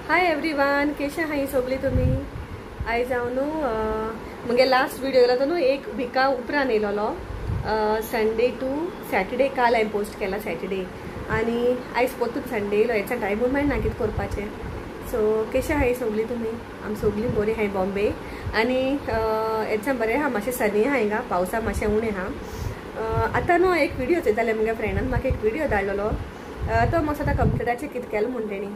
Hi everyone, कशें हाय सगळीं तुमी? आयज हांव न्हू मुगे लास्ट व्हिडिओ येयलो तो न्हू एक विका उपरांत येयलोलो संडे टू सॅटर्डे. काल हांवें पोस्ट केला सॅटर्डे आनी आयज पोतून संडे येयलो. हेचा टायमूय मेळना कितें करपाचें. सो कशें हाय सगळीं तुमी? आमी सगळीं बरीं हाय बॉम्बे. आनी हेचा बरें आहा, मातशें सनी आहा हिंगा, पावसा मातशें उणें आहा. आतां न्हू एक व्हिडिओ चयतालें मुगे फ्रेंडान म्हाका एक व्हिडिओ धाडलेलो. तो म्हाका आतां कंप्युटराचेर कितें केलें म्हण तेणी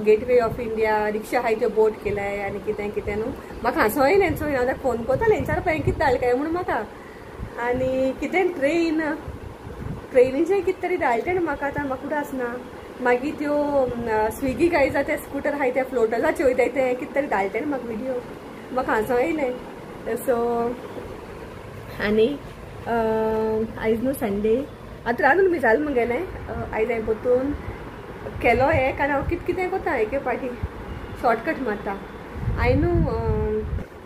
गेटवे ऑफ इंडिया रिक्षा हाय त्यो बोट केल्याय आनी कितें कितें न्हू. म्हाका हांसो येयलें. सो हांव फोन कोत्तालें विचारपा हांवें कितें धाडलें काय म्हणून म्हाका. आनी कितें ट्रेनीचें कितें तरी धाडलें म्हाका. आतां म्हाका कुठं आसना. मागीर त्यो स्विगी गायज ते स्कूटर हाय ते फ्लोटराचे वयताय ते कितें तरी धाडलें म्हाका व्हिडिओ. म्हाका हांसो येयलें. सो आनी आयज न्हू संडे. आतां रांदून बी जालें मुगेलें. आयज हांवें पोतून केलो एक आनी हांव कितें कितें कोत्ता एके पाटी शॉर्टकट मारता. हांवें न्हू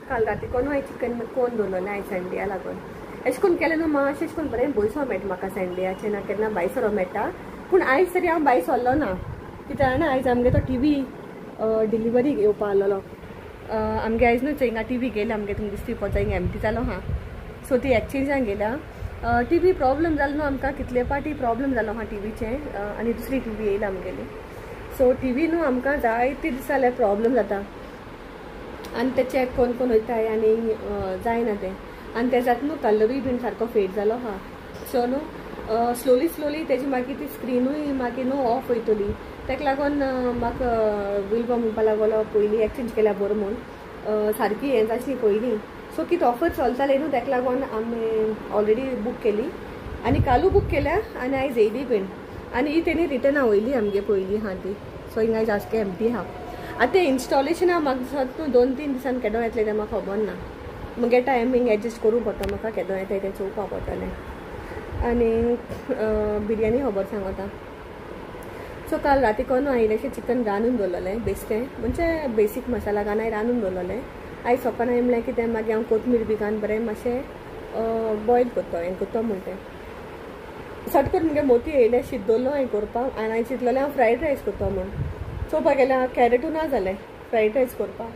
काल रातीको न्हू हांवें चिकन कोन दवरलेलें हांवें संडेया लागून. अशें करून केलें न्हू मातशें अशें करून बरें बयसो मेळटा म्हाका संडेयाचें. ना केन्ना भायर सरो मेळटा. पूण आयज तरी हांव भायर सरलो ना. कित्याक जाणा आयज आमगे तो टीवी डिलिव्हरी येवपा आसलोलो. आमगे आयज न्हू हिंगा टीवी गेले आमगे तुमकां दिसती पडटा हिंगा एमटी जालो हा. सो ती एक्सचेंजाक गेल्या. टीवी प्रॉब्लम जालो न्हू आमकां कितले पाटी प्रॉब्लम जालो हा टीवीचें. आनी दुसरी टीवी येयला आमगेली. सो टीवी न्हू आमकां जायते दीस जाले प्रॉब्लम जाता आनी ते चॅक कोण कोण वयताय आनी जायना तें. आनी तेजात न्हू कलरूय बीन सारको फेड जालो हा. सो न्हू स्लोली तेजी मागीर ती स्क्रिनूय मागीर न्हू ऑफ वयतली. तेका लागून म्हाका विल्बो म्हणपा लागलो पयलीं एक्सचेंज केल्या बरो म्हूण. सारकी हें जातली पयलीं. सो कितें ऑफर चलताले न्हू तेका लागून आमी ऑलरेडी बूक केली आनी कालू बूक केल्या आनी आयज येयली बीन. आनी ही तेणी रिटर्ना वयली आमगे पयलीं हा ती. सो हिंगा जास्त एमटी हा. आतां तें इन्स्टॉलेशना म्हाका न्हू 2-3 दिसान केदो येतलें तें म्हाका खबर ना. मुगे टायमींग एडजस्ट करूं पडटा म्हाका केदो येताय तें चोवपा पडटलें. आनी बिरयानी खबर सांगता. सो काल रातीको न्हू हांवें इल्लेशें चिकन रांदून दवरलेलें बेश्टें म्हणजे बेसीक मसाला घालून हांवें रांदून दवरलेलें. आयज सकाळीं हांवें म्हणलें कितें मागीर हांव कोथमीर बी घालून बरें मातशें बॉयल करता हें करता म्हूण तें. सटकन मुगे मोती येयले शिजदवरलो हांवें करपाक आनी हांवें चिंतलेलें हांव फ्रायड रायस करता म्हूण. चोवपाक गेल्यार कॅरेटू ना जालें फ्रायड रायस करपाक.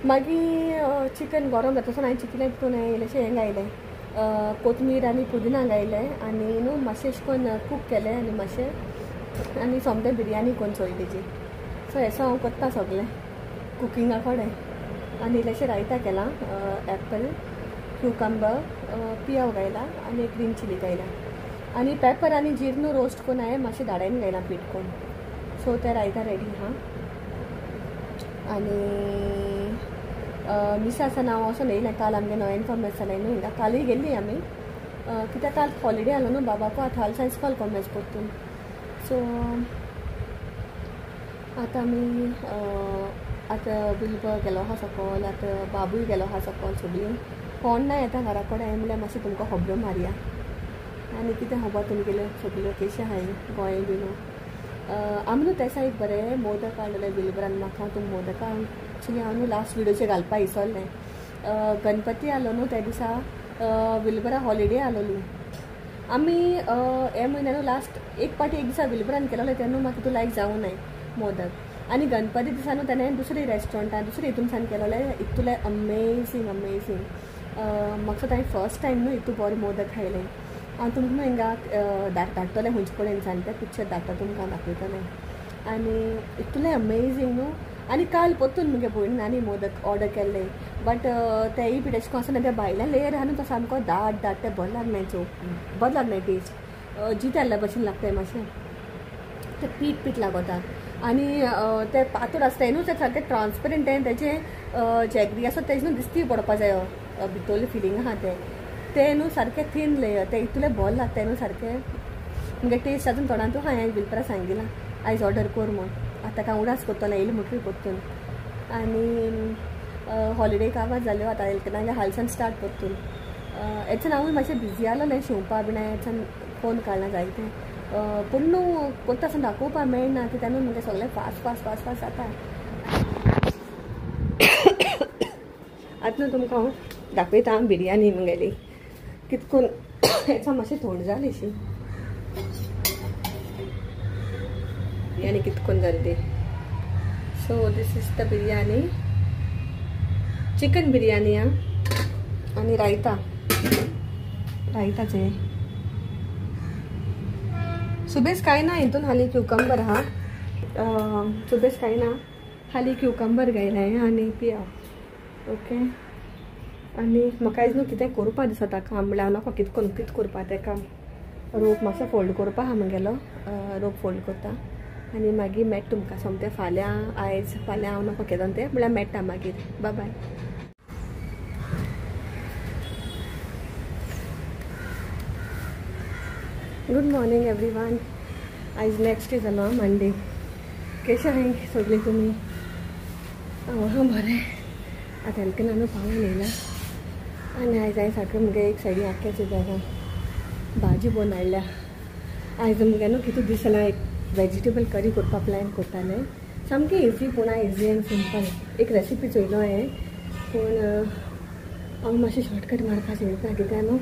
मागीर चिकन गरम जाता आसतना हांवें चिकन तितून इल्लेशें हें घायलें कोथमीर आनी पुदिना घायलें आनी न्हू मातशें अशें करून कूक केलें आनी मातशें आनी सोमतें बिरयानी करून चोय तेजी. सो हेसो हांव करता सगलें कुकिंगा कडेन. आनी इल्लेशें रायता केलां एप्पल क्युकंबर पियाव घायला आनी ग्रीन चिली घायला आनी पेपर आनी जीर न्हू रोस्ट करून हांवें मातशें धाड्यान घायला पीठ करून. सो तें रायता रेडी हा. आनी मिसा आसा हांव वचून येयलें. काल आमगे नोयेन कॉमर्स जालें न्हू हिंगा. कालूय गेल्ली आमी कित्याक काल हॉलिडे आहलो न्हू बाबाको. आतां हाल सायन्स कॉल कॉमर्स परतून. सो आतां आमी आतां बिल्बो गेलो आहा सकल. आतां बाबूय गेलो आहा सकल. सगळीं कोण ना येता घरा कडेन. हांवें म्हणल्यार मातशें तुमकां खबरो मारया आनी कितें खबर तुमगेल्यो सगल्यो केशी आहाय गोंय बी न्हू. आमी न्हू त्या सायड बरें मोदक हाडलेले बिल्बरान. म्हाका तुम मोदकां एक्चुली हांव न्हू लास्ट व्हिडिओचेर घालपा विसरलें. गणपती आहलो न्हू त्या दिसा बिल्बरा हॉलिडे आहलोली. आमी हे म्हयन्या न्हू लास्ट एक पाटी एक दिसा बिल्बरान केलोलें तेन्ना म्हाका तितून लायक जावं नाय मोदक. आनी गणपती दिसा न्हू तेणें दुसरे रेस्टॉरंटान दुसरे हितून केलोलें इतुलें अमेझींग. म्हाका हांवें फर्स्ट टायम न्हू इतू बरें मोदक खायलें. हांव तुमकां न्हू हिंगा धाडटलें खंयचे कडेन जाण तें पिक्चर धाडटा तुमकां दाखयतलें. आनी इतलें अमेझींग न्हू. आनी काल पोत्तून मुगे भयणीन आनी मोदक ऑर्डर केल्ले बट तेय बी तेशें कोन्न आसना. ते भायल्यान लेयर आहा न्हू तो सामको दाट तें बरें लागनाय. बरें लागनाय टेस्ट. जीत आहल्या भशेन लागताय मातशें. तें पीठ लागता आनी तें पातळ आसताय न्हू. तें सारकें ट्रान्सपरंट तें तेजें जॅगरी आसा तेजें न्हू दिसती पडपा जायो भितरलें फिलींग आहा तें न्हू सारकें थीन लेयर. तें इतलें बरें लागताय न्हू सारकें. मुगे टेस्ट आजून तोंडान तूं हांवें बिलपरा सांगिलां आयज ऑर्डर कर म्हूण. आतां हांव उडास करतलें येयलें म्हणटरी परतून. आनी हॉलिडे काबार जाल्यो आतां नाजाल्यार हालसान स्टार्ट परतून. हेच्यान हांवूय मातशें बिजी आहलोलें शिंवपा बीन. हेच्यान फोन काडना जायतें पूण न्हू कोत्ता आसतना दाखोवपा मेळना कित्याक न्हू मुगे सगळें फास्ट जाता. आतां न्हू तुमकां हांव दाखयता बिरयानी मुगेली कितें करून. हेचा मातशें थंड जाली अशी बिरयानी कितकोन जाली ती. So this is the biryani, chicken biryani हा. आणि रायताचे सुबेस काय ना हितून हाली क्युकंबर हा. सुबेस काय ना हाली क्युकंबर घायलाय आनी पिया. ओके. आनी म्हाका आयज न्हू कितें करपा दिसता काम म्हळ्यार हांव कितें करपा तें काम. रोप मातसो फोल्ड करपा हा म्हगेलो. रोप फोल्ड करता आनी मागीर मेळटा तुमकां सोमतें फाल्यां. आयज फाल्यां हांव नको केलो तें म्हळ्यार मेळटा मागीर. Bye bye. Good morning everyone. आयज नेक्स्ट इज न्हू मंडे. कशें आहाय सगळीं तुमी? हांव बरें. आतां हेल्केन न्हू पावून येयला आनी आयज हांवें सारकें मुगे एक सायडी आख्याची जागा भाजी बोन हाडल्या. आयज मुगे न्हू कितू दीस जाल्यार एक वेजिटेबल करी करपा प्लॅन करतालें. सामकें इजी पूण इजी एंड सिंपल. एक रेसिपी चोयलो हांवें पूण हांव मातशें शॉर्टकट मारपा सोदता कित्याक न्हू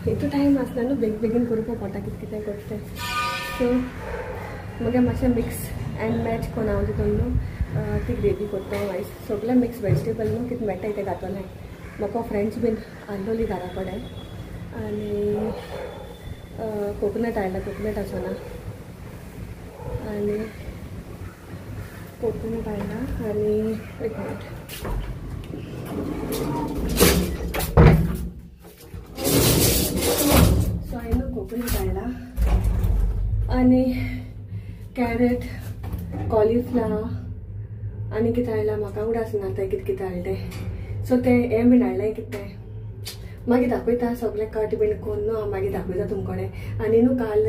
हितू टायम आसना न्हू बेगीन करपा पडटा कितें करता. सो मुगे मातशें मिक्स एंड मॅच करून हांव तितून न्हू ती ग्रेवी करता. आयज सगळें मिक्स वेजिटेबल न्हू कितें मेळटा तें घातलें. म्हाका फ्रेंच बीन आसलोली घरा कडेन आनी कोकोनट हाडला. कोकोनट आसना आनी कोकोनट हाडला आनी एक मिनट. सो हांवें कोकोनट हाडला आनी कॅरेट, कॉलीफ्लावर आनी कितें हाडला म्हाका उडास ना तें कितें हाडलें. सो तें हें बीन हाडलें कितें मागीर दाखयता सगळें कट बीन करून न्हू हांव मागीर दाखयता तुमकोडे. आनी न्हू काल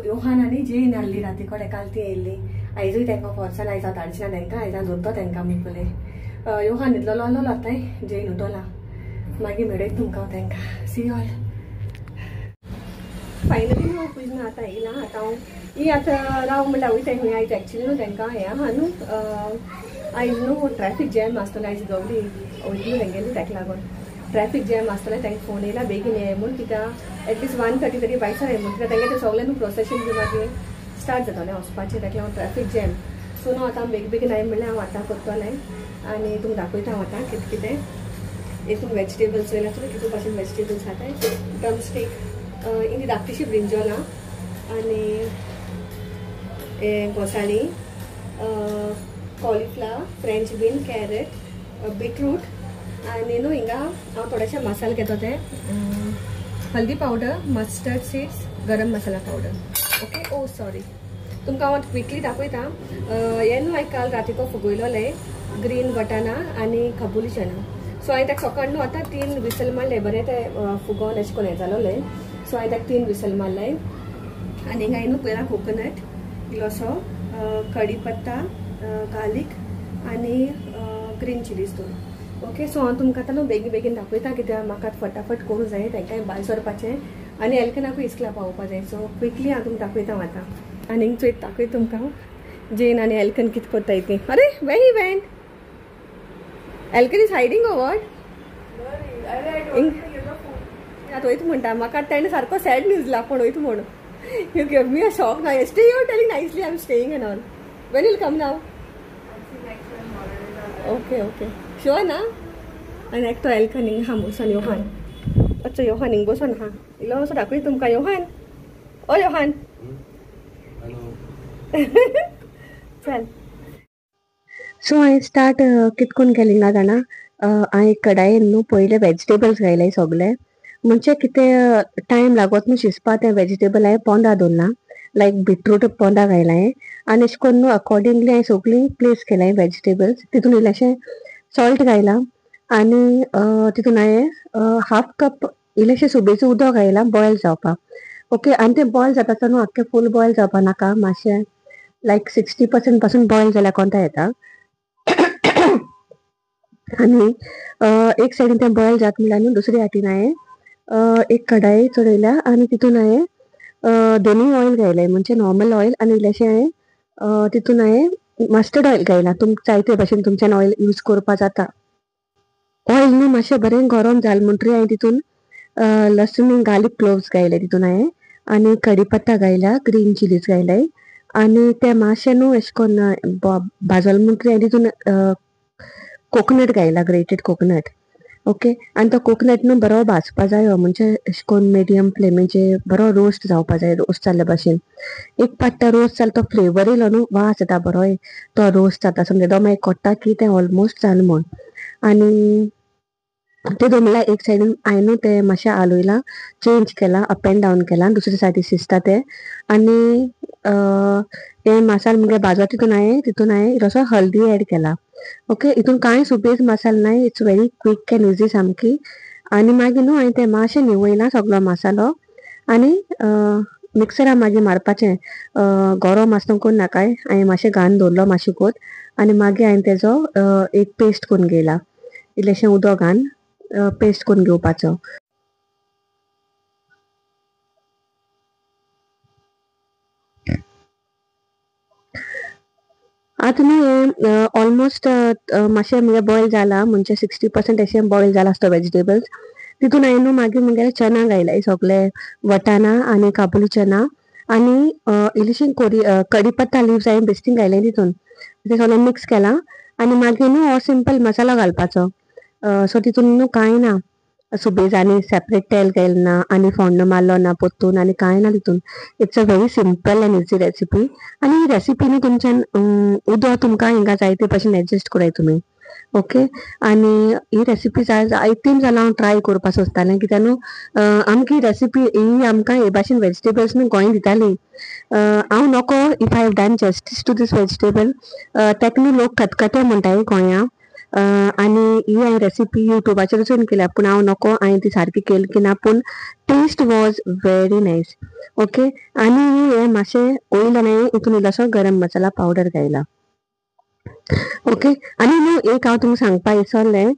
योहान आनी जेन हाडली राती कडेन. काल ती येयल्ली. आयजूय तांकां फोर्सान आयज हांव धाडचें ना तांकां. आयज हांव धरता तांकां मुगोले. योहान न्हिदलो आसलो आतां जेन उठोला. मागीर मेळयता तुमकां हांव तांकां. See all. फायनली न्हू पुजन आतां येयला. आतां हांव ही आतां राव म्हणल्यार वयता खंय. आयज एक्चुली न्हू तांकां हें आहा न्हू आयज न्हू ट्रॅफीक जॅम आसतलें. आयज गवडी वयतली तेंगेली ताका लागून ट्रॅफीक जॅम आसतलें. तांकां फोन येयला बेगीन ये म्हूण कित्याक एटलिस्ट 1:30 तरी भायर सर म्हूण कित्याक तेंगे तें सगळें न्हू प्रोसेशन बी मागीर स्टार्ट जातलें वचपाचें. ताका लागून ट्रॅफीक जॅम. सो न्हू आतां बेगीन हांवें म्हणलें हांव आतां करतलें आनी तुमकां दाखयता हांव आतां कितें कितें हितून वेजिटेबल्स वयले आसतले कितू भाशेन वेजिटेबल्स आतां ड्रमस्टीक इंदी धाकटीशी ब्रिंजॉल आहा आनी घोसाळी, cauliflower, french bean, carrot, beetroot आनी न्हू हिंगा हांव थोडेशे मसाले घेता ते हल्दी पावडर, मस्टर्ड सीड्स, गरम मसाला पावडर. ओके. ओ सॉरी तुमकां हांव क्विकली दाखयता. हें न्हू हांवें काल रातीको फुगयलोलें ग्रीन वटाणा आनी काबुली चना. सो हांवें ताका सकाळ न्हू आतां 3 विसल मारले. बरें तें फुगोवन अशें करून हें जालोलें. सो हांवें ताका 3 विसल मारले आनी हिंगा न्हू पयला कोकोनट इल्लोसो, कढीपत्ता, गार्लीक आनी ग्रीन चिलीज दोन. ओके. सो हांव तुमकां आतां न्हू बेगीन दाखयता कित्याक म्हाका फटाफट करूं जाय. तांकांय भायर सरपाचें आनी एलकनाकूय इस्कला पावोवपा जाय. सो क्विकली हांव तुमकां दाखयता आतां आनी हिंग चोयत दाखयता तुमकां जेन आनी एलकन कितें करता ती. अरे where he went? Elkan is hiding or what? आतां वयता म्हणटा म्हाका ताणें सारको सॅड न्यूज दिला पूण वयता म्हूण. You give me a shock now. Yesterday you were telling nicely I'm staying and all. When will come now? Okay. Sure na? And ekto elkan ning ha boson Johan. Acha Johan ning boson ha. Ilo so dakoy tumka Johan. Oh Johan. Hello. चल. So I start कितकोन केली ना जाणा. हांवें कडायेन न्हू पयले vegetables घायले सगळे. म्हणजे कितें टायम लागत न्हू शिजपा तें वेजिटेबल हांवें पोंदा दवरला. लायक बीटरूट पोंदा घायला हांवें आनी अशें करून न्हू अकॉर्डिंगली हांवें सगळीं प्लेस केलां वेजिटेबल्स. तितून इल्लेशें सॉल्ट घायला आनी तितून हांवें हाफ कप इल्लेशें सुबेचें उदक घायलां बॉयल जावपाक. ओके. आनी तें बॉयल जाता आसतना न्हू आख्खें फूल बॉयल जावपा नाका. मातशें लायक 60% पासून बॉयल जाल्यार कोंता येता. आनी एक सायडीन तें बॉयल जाता म्हणल्यार न्हू दुसरे वाटेन हांवें एक कढाई चडयल्या आनी तितून हांवें दोनूय ऑयल घायलें. म्हणजे नॉर्मल ऑयल आनी इल्लेशें हांवें तितून हांवें मस्टर्ड ऑयल घायलां. तुमकां जायते भाशेन तुमच्यान ऑयल यूज करपा जाता. ऑयल न्हू मातशें बरें गरम जालें म्हणटरी हांवें तितून लसूण गार्लीक क्लोव्स घायले तितून हांवें आनी कढीपत्ता घायला, ग्रीन चिलीज घायलाय आनी ते मातशें न्हू अशें करून भाजल म्हणटकीर तितून कोकोनट घायला, ग्रेटेड कोकोनट. ओके, आनी तो कोकोनट न्हू बरो भाजपा जायो, म्हणजे अशें करून मिडियम फ्लेमीचेर बरो रोस्ट जावपा जाय, रोस्ट जाल्ले भाशेन. एक पाट्टा रोस्ट जालो तो फ्लेवर येयलो न्हू, वास येता बरो, तो रोस्ट जाता समजा तो मागीर कोट्टा की तें ऑलमोस्ट जालें म्हण. आनी ते म्हणल्यार एक सायडीन हांवें ते मातशें आलयला, चेंज केला, अप एंड डावन केला, दुसरे सायडीन शिजता ते. आनी हे मसालो म्हणजे भाजो तितून हांवें इल्लोसो हल्दी एड केला. ओके, हितून कांय सुबेज मसालो नाय, it's very quick end easy सामकी. आनी मागीर न्हू हांवें ते मातशें निवयला सगळो मसालो आनी मिक्सरान मागीर मारपाचें. गरम आसतना करून नाकाय, हांवें मातशें घालन दवरलो मातशें कोत. आनी मागीर हांवें तेजो एक पेस्ट करून घेयला, इल्लेशें उदक घालन पेस्ट करून घेवपाचो. आतां न्हू हें ऑलमोस्ट मातशें म्हणजे बॉयल जाला, म्हणजे 60% अशें बॉयल जाला आसता वेजिटेबल्स. तितून हांवें न्हू मागीर मुगेले चना घायलाय, सगळे वटाणा आनी काबुली चना आनी इल्लीशी कढीपत्ता लिव्स हांवें बेश्टीन घायले तितून. ते सगळें मिक्स केलां आनी मागीर न्हू हो सिंपल मसालो घालपाचो. सो तितून न्हू कांय ना सुबेज आनी सेपरेट तेल घायलें ना आनी फोण्ण मारलो ना पोत्तून आनी कांय ना तितून. It's a very simple end easy recipe. आनी ही रेसिपी न्हू तुमच्यान उदक तुमकां हिंगा जाय ते भशेन एडजस्ट कराय तुमी. ओके, आनी ही रेसिपी जायतीं जाल्यार हांव ट्राय करपा सोदतालें, कित्याक न्हू आमकां ही रेसिपी ही आमकां हे भाशेन वेजिटेबल्स न्हू गोंय दिताली. हांव नोको if I have done justice to this vegetable, तेका न्हू लोक खतखतें म्हणटाय गोंया. आनी ही हांवें रेसिपी युट्यूबाचेर वचून केल्या, पूण हांव नोको हांवें ती सारकी केली की ना, पूण test was very nice. Okay, आनी हे मातशें ऑयल आनी हितून इल्लोसो गरम मसाला पावडर घायला. ओके, आनी न्हू एक हांव तुमकां सांगपा विसरलें,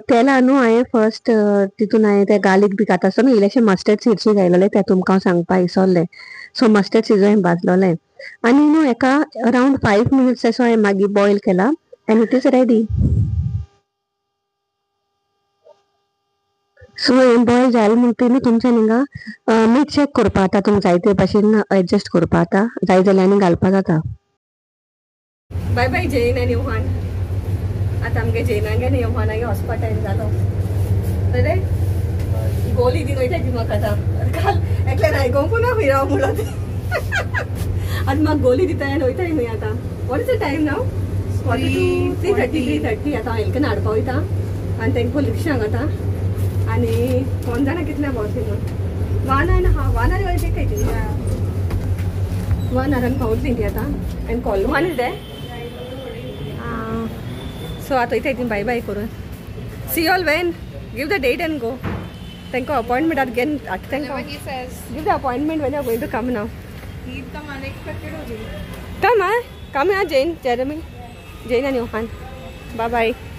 तेला न्हू हांवें फर्स्ट तितून हांवें ते गार्लीक बी खाता आसतना इल्लेशें मस्टर्ड सीड्स घायलोले, ते तुमकां हांव सांगपा विसरलें. सो मस्टर्ड सीड्स हांवें भाजलोलें आनी न्हू हेका अरावंड 5 minutes असो हांवें मागीर बॉयल केला end it is ready. So हें बॉयल जालें म्हणटकीर न्हू तुमच्यान हिंगा मीठ चॅक करपा जाता, तुमकां जाय ते भशेन एडजस्ट करपा जाता, जाय जाल्यार आनी घालपा जाता. बाय बाय जैन आनी योहान. आतां आमगे जैनागे आनी योहानागे वचपा टायम जालो. रे गोली दी वयता ती म्हाका आतां, काल एकल्यान आयकोंकू ना खंय राव म्हणून ती. आतां म्हाका गोली दिताय आनी वयताय खंय आतां. वॉट इज द टायम नाव? 3:30. आतां हांव हेल्केन हाडपा वयता आनी तेंका पळय रिक्षांक आतां. आनी कोण जाणा कितल्या पावतली म्हूण. 1 hour वयता काय ती 1 hour पावतली ती आतां. And call 1 is there. So आतां वयता ती बाय बाय करून. See all when, give the date and go. तेंका अपॉइंटमेंट आतां घेन तेंका give the appointment when you are going to come now. He'll come unexpected. Come, come here, Jane, Jeremy, Jane and Johan. Bye bye.